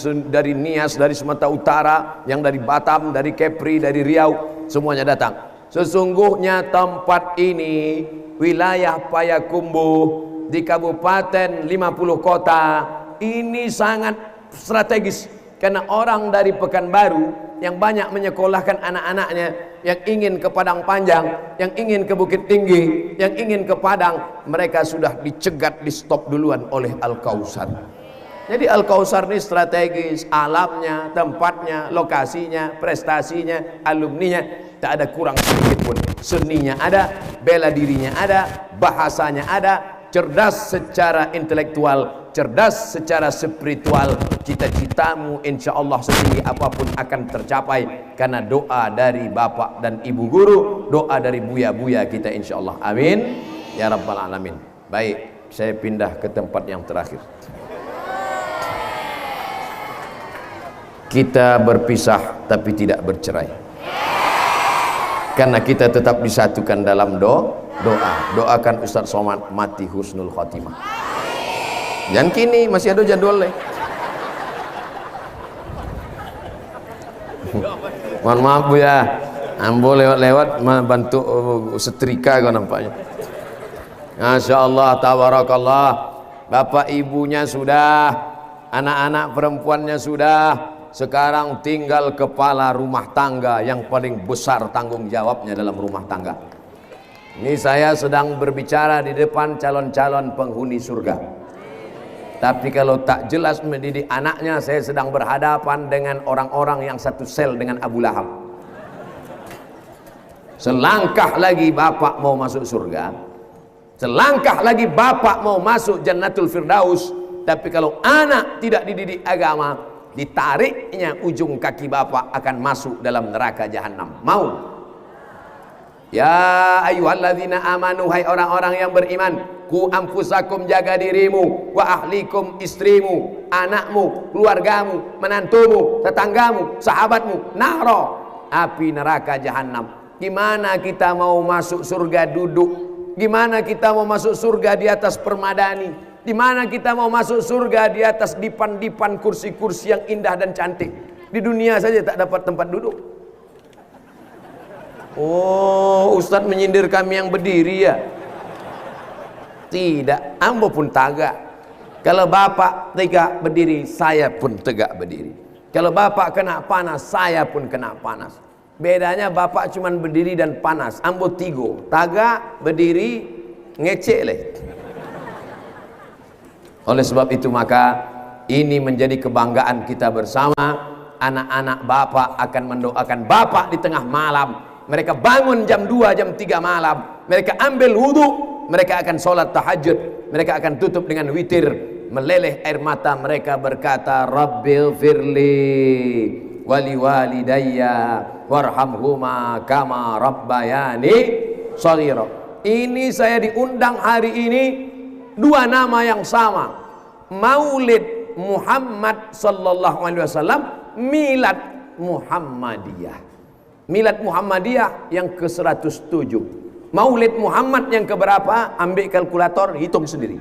Nias, dari Sumatera Utara, yang dari Batam, dari Kepri, dari Riau, semuanya datang. Sesungguhnya tempat ini wilayah Payakumbuh di Kabupaten 50 kota ini sangat strategis, karena orang dari Pekanbaru yang banyak menyekolahkan anak-anaknya, yang ingin ke Padang Panjang, yang ingin ke Bukit Tinggi, yang ingin ke Padang, mereka sudah dicegat, di stop duluan oleh Al-Kausar. Jadi Al-Kausar ini strategis, alamnya, tempatnya, lokasinya, prestasinya, alumninya. tak ada kurang sedikit pun. Seninya ada, bela dirinya ada, bahasanya ada, cerdas secara intelektual, cerdas secara spiritual. Cita-citamu insya Allah setinggi apapun akan tercapai karena doa dari bapak dan ibu guru, doa dari buya-buya kita insya Allah. Amin ya rabbal alamin. Baik, saya pindah ke tempat yang terakhir. Kita berpisah tapi tidak bercerai, karena kita tetap disatukan dalam doa. Doakan Ustaz Somad mati husnul khotimah. Dan kini masih ada jadwalnya. Mohon maaf Bu ya, ambo lewat-lewat bantu setrika kau nampaknya. Masya Allah, tabarakallah. Bapak ibunya sudah, anak-anak perempuannya sudah. Sekarang tinggal kepala rumah tangga yang paling besar tanggung jawabnya dalam rumah tangga. Ini saya sedang berbicara di depan calon-calon penghuni surga. Tapi kalau tak jelas mendidik anaknya, saya sedang berhadapan dengan orang-orang yang satu sel dengan Abu Lahab. Selangkah lagi bapak mau masuk surga, selangkah lagi bapak mau masuk Jannatul Firdaus. Tapi kalau anak tidak dididik agama, ditariknya ujung kaki bapak akan masuk dalam neraka jahanam. Mau? Ya ayyuhalladzina amanu, hai orang-orang yang beriman, ku anfusakum, jaga dirimu, wa ahlikum, istrimu, anakmu, keluargamu, menantumu, tetanggamu, sahabatmu, naro, api neraka jahanam. Gimana kita mau masuk surga duduk? Gimana kita mau masuk surga di atas permadani? Di mana kita mau masuk surga di atas dipan-dipan kursi-kursi yang indah dan cantik? Di dunia saja tak dapat tempat duduk. Oh, Ustadz menyindir kami yang berdiri ya? Tidak, ambo pun tegak. Kalau bapak tegak berdiri, saya pun tegak berdiri. Kalau bapak kena panas, saya pun kena panas. Bedanya bapak cuman berdiri dan panas, ambo tigo, tegak, berdiri, ngecek leh. Oleh sebab itu maka ini menjadi kebanggaan kita bersama. Anak-anak bapak akan mendoakan bapak di tengah malam. Mereka bangun jam 2, jam 3 malam. Mereka ambil wudhu, mereka akan sholat tahajud, mereka akan tutup dengan witir. Meleleh air mata mereka berkata, Rabbil firli wali walidayya warhamhuma kama rabbayani shaghira. Ini saya diundang hari ini, dua nama yang sama, Maulid Muhammad sallallahu alaihi wasallam, Milad Muhammadiyah. Milad Muhammadiyah yang ke-107, Maulid Muhammad yang keberapa? Ambil kalkulator, hitung sendiri.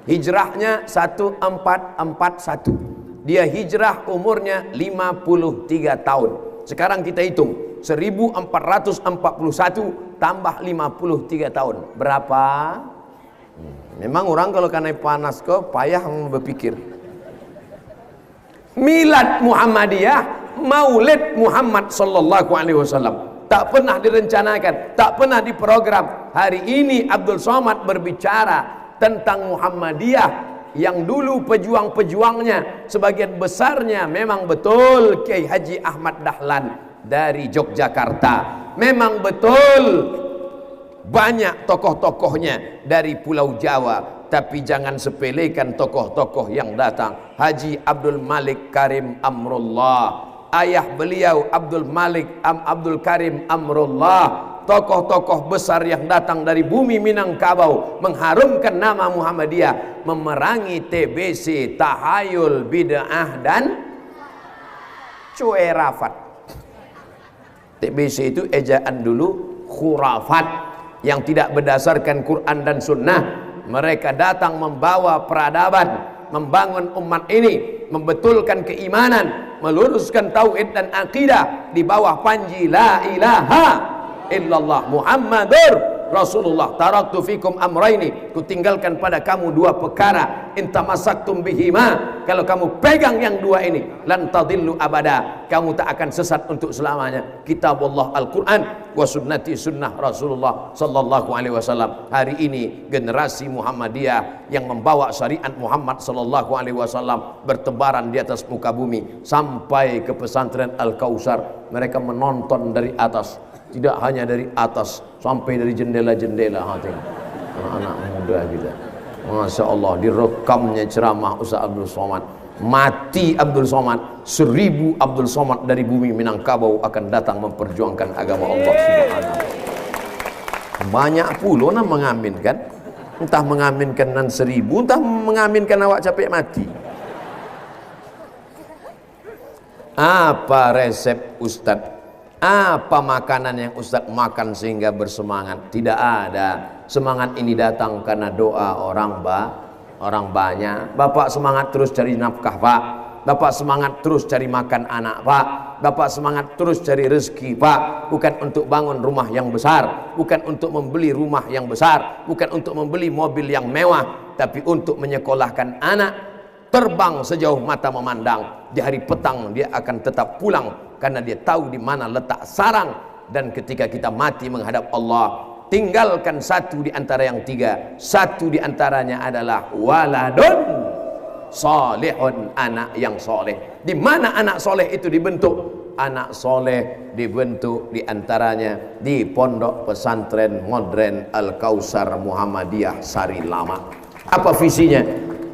Hijrahnya 1441. Dia hijrah umurnya 53 tahun. Sekarang kita hitung 1441 tambah 53 tahun. Berapa? Memang orang kalau kena panas kok payah berpikir. Milad Muhammadiyah, Maulid Muhammad sallallahu alaihi wasallam, tak pernah direncanakan, tak pernah diprogram. Hari ini Abdul Somad berbicara tentang Muhammadiyah yang dulu pejuang-pejuangnya sebagian besarnya memang betul Kiai Haji Ahmad Dahlan dari Yogyakarta, memang betul banyak tokoh-tokohnya dari Pulau Jawa. Tapi jangan sepelekan tokoh-tokoh yang datang. Haji Abdul Malik Karim Amrullah, ayah beliau Abdul Malik Abdul Karim Amrullah, tokoh-tokoh besar yang datang dari bumi Minangkabau mengharumkan nama Muhammadiyah, memerangi TBC, tahayul, bid'ah dan cuerafat. TBC itu ejaan dulu khurafat yang tidak berdasarkan Quran dan Sunnah. Mereka datang membawa peradaban, membangun umat ini, membetulkan keimanan, meluruskan tauhid dan akidah di bawah panji la ilaha illallah Muhammadur Rasulullah. Taraktu fikum amraini, kutinggalkan pada kamu dua perkara, intamasaktum bihima, kalau kamu pegang yang dua ini, lan tadillu abada, kamu tak akan sesat untuk selamanya. Kitabullah Al-Quran wa sunnati sunnah Rasulullah sallallahu alaihi wasallam. Hari ini generasi Muhammadiyah yang membawa syariat Muhammad sallallahu alaihi wasallam bertebaran di atas muka bumi sampai ke pesantren Al-Kausar. Mereka menonton dari atas. tidak hanya dari atas sampai dari jendela-jendela. Anak-anak muda kita, Masya Allah, direkamnya ceramah Ustaz Abdul Somad. Mati Abdul Somad, 1000 Abdul Somad dari bumi Minangkabau akan datang memperjuangkan agama Allah Subhanahu. Banyak puluh nak mengaminkan, entah mengaminkan nan 1000, entah mengaminkan awak capek mati. Apa resep Ustadz? Apa makanan yang Ustadz makan sehingga bersemangat? Tidak ada. Semangat ini datang karena doa orang banyak. Bapak semangat terus cari nafkah, Pak. Bapak semangat terus cari makan anak, Pak. Bapak semangat terus cari rezeki, Pak. Bukan untuk bangun rumah yang besar, bukan untuk membeli rumah yang besar, bukan untuk membeli mobil yang mewah, tapi untuk menyekolahkan anak. Terbang sejauh mata memandang, di hari petang dia akan tetap pulang karena dia tahu di mana letak sarang. Dan ketika kita mati menghadap Allah, tinggalkan satu di antara yang tiga. Satu di antaranya adalah waladun solehun, anak yang soleh. Di mana anak soleh itu dibentuk? Anak soleh dibentuk di antaranya di Pondok Pesantren Modern Al-Kausar Muhammadiyah Sari Lama. Apa visinya?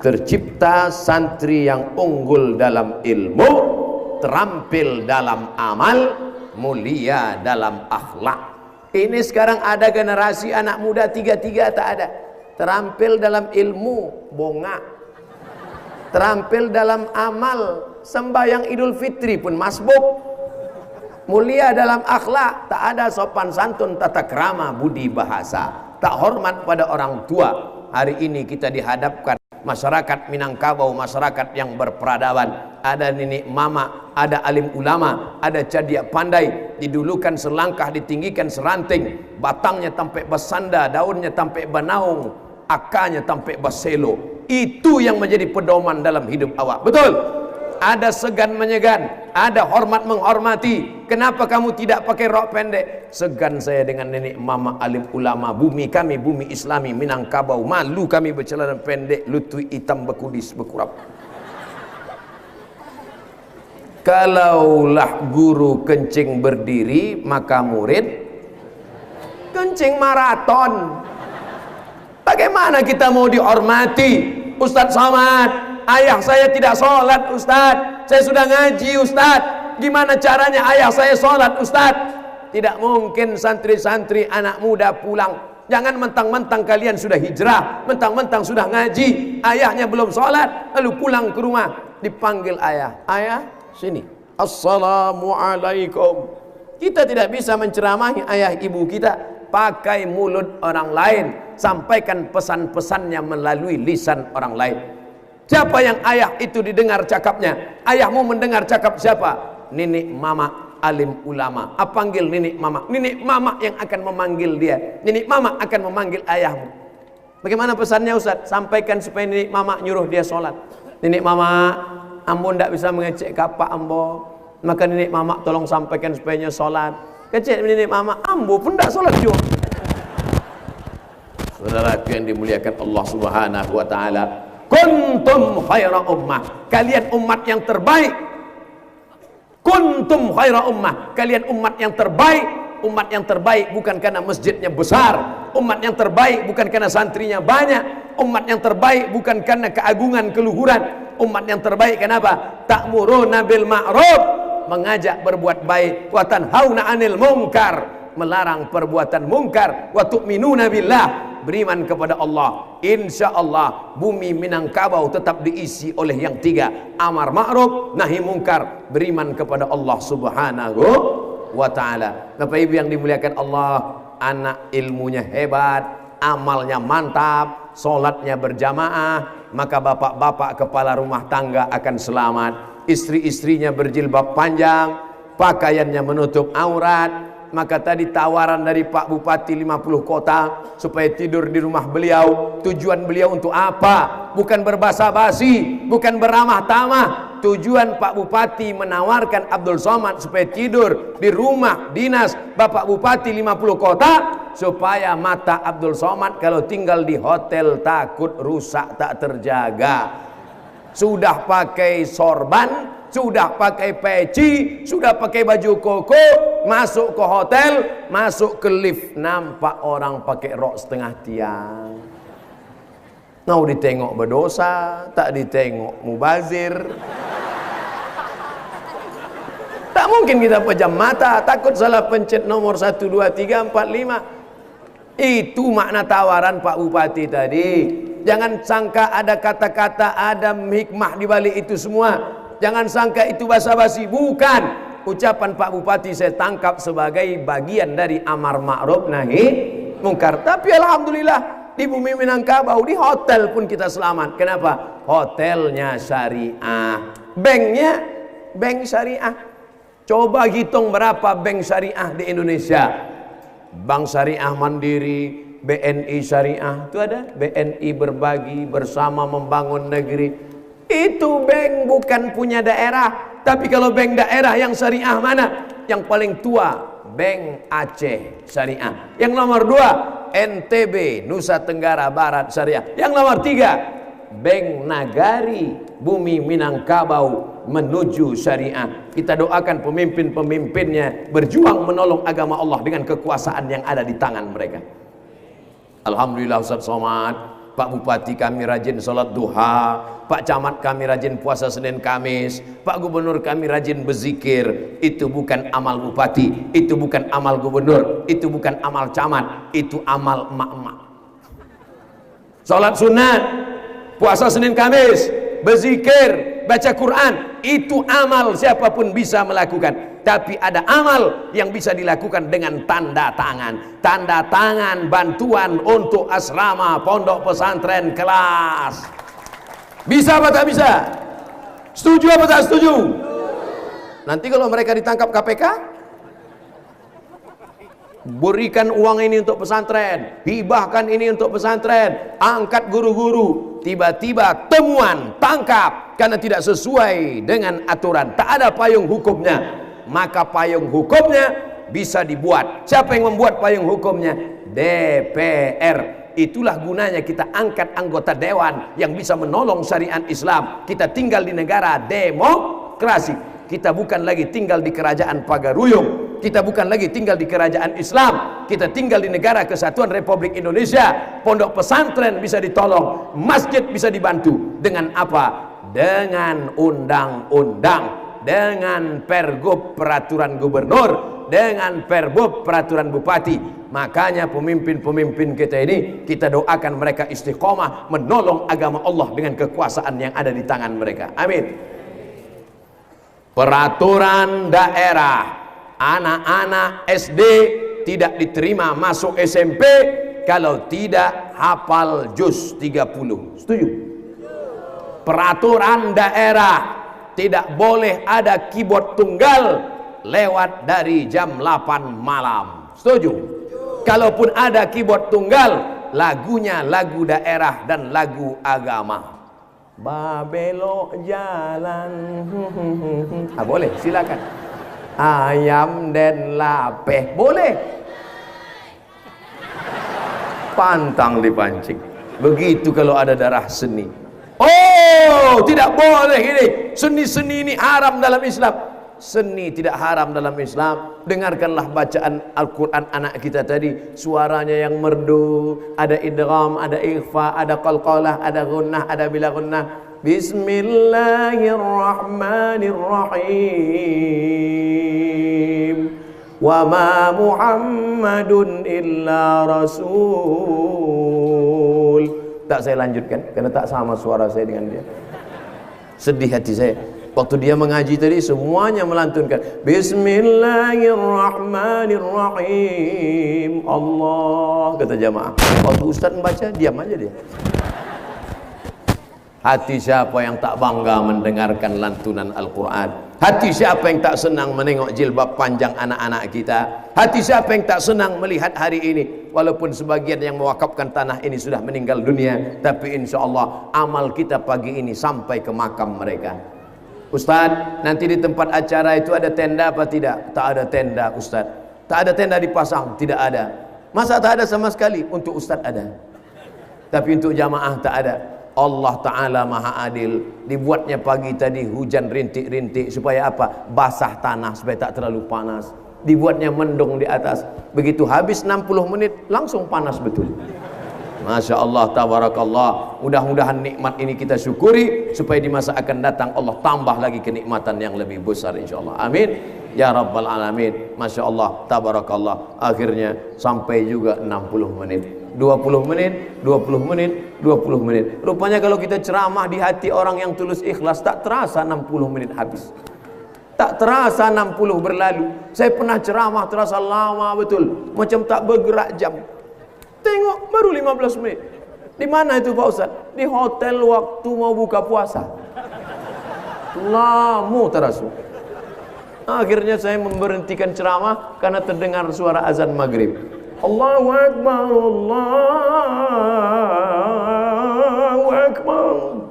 Tercipta santri yang unggul dalam ilmu, terampil dalam amal, mulia dalam akhlak. Ini sekarang ada generasi anak muda tiga-tiga tak ada. Terampil dalam ilmu, bongak. Terampil dalam amal, sembahyang Idul Fitri pun masbuk. Mulia dalam akhlak, tak ada sopan santun, tata krama, budi bahasa. Tak hormat pada orang tua. Hari ini kita dihadapkan masyarakat Minangkabau, masyarakat yang berperadaban. Ada nenek mama, ada alim ulama, ada cadia pandai, didulukan selangkah, ditinggikan seranting, batangnya sampai bersanda, daunnya sampai banaung, akarnya sampai berselo. Itu yang menjadi pedoman dalam hidup awak. Betul? Ada segan menyegan, ada hormat menghormati. Kenapa kamu tidak pakai rok pendek? Segan saya dengan nenek mama alim ulama. Bumi kami bumi Islami Minangkabau, malu kami bercelana pendek, lutut hitam bekudis bekurap. Kalaulah guru kencing berdiri, maka murid kencing maraton. Bagaimana kita mau dihormati? Ustadz Somad, ayah saya tidak sholat Ustadz, saya sudah ngaji Ustadz. Gimana caranya ayah saya sholat Ustadz? Tidak mungkin santri-santri anak muda pulang. Jangan mentang-mentang kalian sudah hijrah, mentang-mentang sudah ngaji, ayahnya belum sholat, lalu pulang ke rumah dipanggil ayah, ayah sini, assalamualaikum. Kita tidak bisa menceramahi ayah ibu kita pakai mulut orang lain, sampaikan pesan-pesannya melalui lisan orang lain. Siapa yang ayah itu didengar cakapnya? Ayahmu mendengar cakap siapa? Nenek mama alim ulama. Panggil nenek mama. Nenek mama yang akan memanggil dia. Nenek mama akan memanggil ayahmu. Bagaimana pesannya Ustaz? Sampaikan supaya nenek mama nyuruh dia sholat. Nenek mama, ambo tidak bisa mengecek kapak ambo, maka nenek mama tolong sampaikan supaya dia sholat. Kecil nenek mama, ambo pun tidak sholat juga. Saudaraku yang dimuliakan Allah Subhanahu wa taala, kuntum khaira ummah, kalian umat yang terbaik. Kuntum khaira ummah, kalian umat yang terbaik. Umat yang terbaik bukan karena masjidnya besar, umat yang terbaik bukan karena santrinya banyak, umat yang terbaik bukan karena keagungan keluhuran. Umat yang terbaik kenapa? Ta'muruna bil ma'ruf, mengajak berbuat baik, wa tanhauna 'anil munkar, melarang perbuatan mungkar, wa tu'minuna billah, beriman kepada Allah. Insyaallah bumi Minangkabau tetap diisi oleh yang tiga, amar ma'ruf nahi mungkar, beriman kepada Allah Subhanahu wa ta'ala. Bapak Ibu yang dimuliakan Allah, anak ilmunya hebat, amalnya mantap, sholatnya berjamaah, maka bapak-bapak kepala rumah tangga akan selamat. Istri-istrinya berjilbab panjang, pakaiannya menutup aurat. Maka tadi tawaran dari Pak Bupati 50 kota supaya tidur di rumah beliau, tujuan beliau untuk apa? Bukan berbasa-basi, bukan beramah tamah. Tujuan Pak Bupati menawarkan Abdul Somad supaya tidur di rumah dinas Bapak Bupati 50 kota, supaya mata Abdul Somad kalau tinggal di hotel takut rusak tak terjaga. Sudah pakai sorban, sudah pakai peci, sudah pakai baju koko, masuk ke hotel, masuk ke lift, nampak orang pakai rok setengah tiang. Mau ditengok berdosa, tak ditengok mubazir. Tak mungkin kita pejam mata, takut salah pencet nomor 1, 2, 3, 4, 5. Itu makna tawaran Pak Bupati tadi. Jangan sangka ada kata-kata, ada hikmah di balik itu semua. Jangan sangka itu basa-basi, bukan. Ucapan Pak Bupati saya tangkap sebagai bagian dari amar ma'ruf nahi mungkar. Tapi alhamdulillah di bumi Minangkabau, di hotel pun kita selamat. Kenapa? Hotelnya syariah, banknya bank syariah. Coba hitung berapa bank syariah di Indonesia. Bank Syariah Mandiri, BNI Syariah, itu ada BNI Berbagi, Bersama Membangun Negeri. Itu bank bukan punya daerah. Tapi kalau bank daerah yang syariah mana? Yang paling tua Bank Aceh Syariah. Yang nomor 2 NTB Nusa Tenggara Barat Syariah. Yang nomor 3 Bank Nagari Bumi Minangkabau menuju syariah. Kita doakan pemimpin-pemimpinnya berjuang menolong agama Allah dengan kekuasaan yang ada di tangan mereka. Alhamdulillah Ustaz Somad, Pak Bupati kami rajin sholat duha, Pak Camat kami rajin puasa Senin Kamis, Pak Gubernur kami rajin berzikir. Itu bukan amal bupati, itu bukan amal gubernur, itu bukan amal camat, itu amal emak-emak. Sholat sunat, puasa Senin Kamis, berzikir, baca Quran, itu amal siapapun bisa melakukan. Tapi ada amal yang bisa dilakukan dengan tanda tangan. Tanda tangan bantuan untuk asrama, pondok pesantren, kelas. Bisa apa tak bisa? Setuju apa tak setuju? Nanti kalau mereka ditangkap KPK, berikan uang ini untuk pesantren, hibahkan ini untuk pesantren, angkat guru-guru, tiba-tiba temuan, tangkap karena tidak sesuai dengan aturan, tak ada payung hukumnya. Maka payung hukumnya bisa dibuat. Siapa yang membuat payung hukumnya? DPR. Itulah gunanya kita angkat anggota dewan yang bisa menolong syariat Islam. Kita tinggal di negara demokrasi. Kita bukan lagi tinggal di kerajaan Pagaruyung. Kita bukan lagi tinggal di kerajaan Islam. Kita tinggal di negara kesatuan Republik Indonesia. Pondok pesantren bisa ditolong, masjid bisa dibantu. Dengan apa? Dengan undang-undang, dengan pergub peraturan gubernur, dengan perbub peraturan bupati. Makanya pemimpin-pemimpin kita ini, kita doakan mereka istiqomah menolong agama Allah dengan kekuasaan yang ada di tangan mereka. Amin. Peraturan daerah, anak-anak SD tidak diterima masuk SMP kalau tidak hafal juz 30. Setuju? Peraturan daerah, tidak boleh ada keyboard tunggal lewat dari jam 8 malam. Setuju? Kalaupun ada keyboard tunggal, lagunya lagu daerah dan lagu agama. Babelok jalan. Boleh, silakan. Ayam dan lapeh, boleh. Pantang dipancing. Begitu kalau ada darah seni. Oh, tidak boleh ini. Seni-seni ini haram dalam Islam. Seni tidak haram dalam Islam. Dengarkanlah bacaan Al-Quran anak kita tadi. Suaranya yang merdu, ada idgham, ada ikhfa, ada qalqalah, ada gunnah, ada bila gunnah. Bismillahirrahmanirrahim. Wa ma Muhammadun illa rasul. Tak saya lanjutkan karena tak sama suara saya dengan dia. Sedih hati saya waktu dia mengaji tadi, semuanya melantunkan Bismillahirrahmanirrahim. Allah, kata jamaah. Waktu Ustaz membaca, diam aja dia. Hati siapa yang tak bangga mendengarkan lantunan Al-Quran? Hati siapa yang tak senang menengok jilbab panjang anak-anak kita? Hati siapa yang tak senang melihat hari ini? Walaupun sebagian yang mewakafkan tanah ini sudah meninggal dunia, tapi insya Allah amal kita pagi ini sampai ke makam mereka. Ustaz, nanti di tempat acara itu ada tenda apa tidak? Tak ada tenda Ustaz. Tak ada tenda dipasang? Tidak ada. Masa tak ada sama sekali? Untuk Ustaz ada, tapi untuk jamaah tak ada. Allah Ta'ala maha adil. Dibuatnya pagi tadi hujan rintik-rintik supaya apa? Basah tanah supaya tak terlalu panas. Dibuatnya mendung di atas. Begitu habis 60 menit langsung panas betul. Masya Allah, tabarakallah. Mudah-mudahan nikmat ini kita syukuri supaya di masa akan datang Allah tambah lagi kenikmatan yang lebih besar insyaAllah. Amin ya rabbal alamin. Masya Allah, tabarakallah. Akhirnya sampai juga 60 menit, 20 menit, 20 menit, 20 menit. Rupanya kalau kita ceramah di hati orang yang tulus ikhlas, tak terasa 60 menit habis. Tak terasa 60 berlalu. Saya pernah ceramah terasa lama betul, macam tak bergerak jam. Tengok baru 15 menit. Di mana itu Pak Ustaz? Di hotel waktu mau buka puasa. Lama terasa. Akhirnya saya memberhentikan ceramah karena terdengar suara azan maghrib. Allahu Akbar, Allahu Akbar.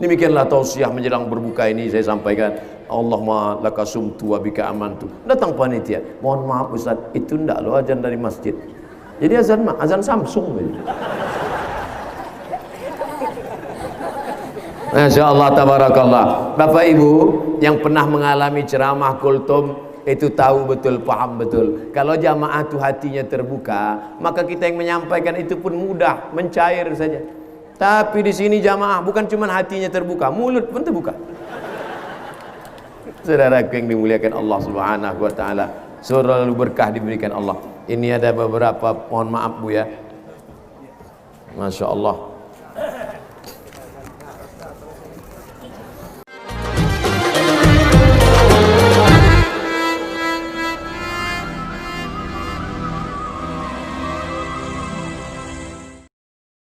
Demikianlah tausiah menjelang berbuka ini saya sampaikan. Allahumma laka sumtu wa bika amantu. Datang panitia. Mohon maaf Ustaz, itu ndak loh azan dari masjid. Jadi azan Samsung. Masya Allah, tabarakallah. Bapak Ibu yang pernah mengalami ceramah kultum itu tahu betul, paham betul. Kalau jamaah itu hatinya terbuka, maka kita yang menyampaikan itu pun mudah, mencair saja. Tapi di sini jamaah bukan cuma hatinya terbuka, mulut pun terbuka. Saudaraku yang dimuliakan Allah Subhanahu wa taala, selalu berkah diberikan Allah. Ini ada beberapa, mohon maaf Bu ya. Masya Allah.